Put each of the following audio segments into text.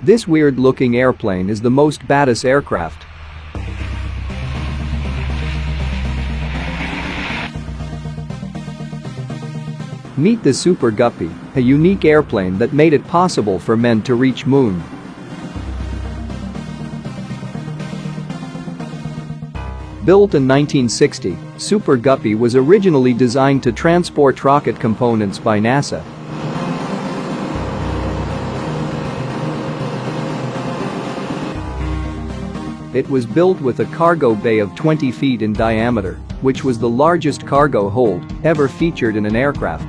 This weird-looking airplane is the most badass aircraft. Meet the Super Guppy, a unique airplane that made it possible for men to reach Moon. Built in 1960, Super Guppy was originally designed to transport rocket components by NASA. It was built with a cargo bay of 20 feet in diameter, which was the largest cargo hold ever featured in an aircraft.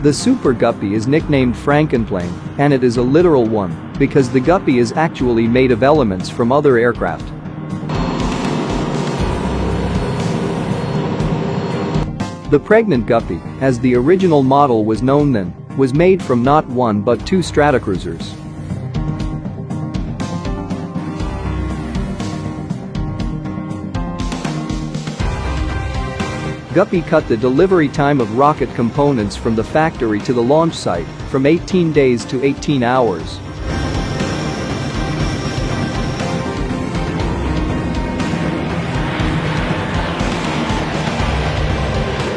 The Super Guppy is nicknamed Frankenplane, and it is a literal one, because the Guppy is actually made of elements from other aircraft. The Pregnant Guppy, as the original model was known then, was made from not one but two Stratocruisers. Guppy cut the delivery time of rocket components from the factory to the launch site from 18 days to 18 hours.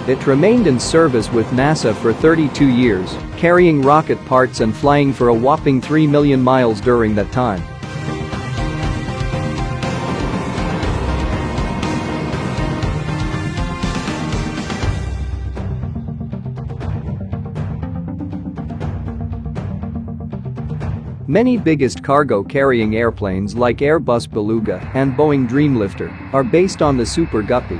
It remained in service with NASA for 32 years, carrying rocket parts and flying for a whopping 3 million miles during that time. Many biggest cargo-carrying airplanes like Airbus Beluga and Boeing Dreamlifter are based on the Super Guppy.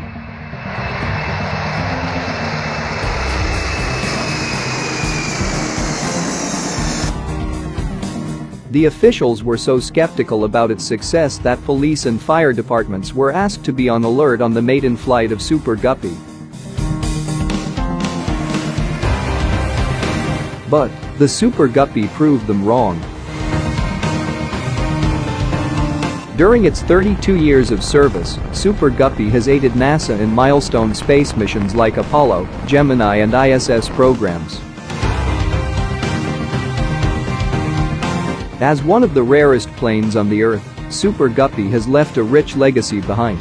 The officials were so skeptical about its success that police and fire departments were asked to be on alert on the maiden flight of Super Guppy. But the Super Guppy proved them wrong. During its 32 years of service, Super Guppy has aided NASA in milestone space missions like Apollo, Gemini and ISS programs. As one of the rarest planes on the Earth, Super Guppy has left a rich legacy behind.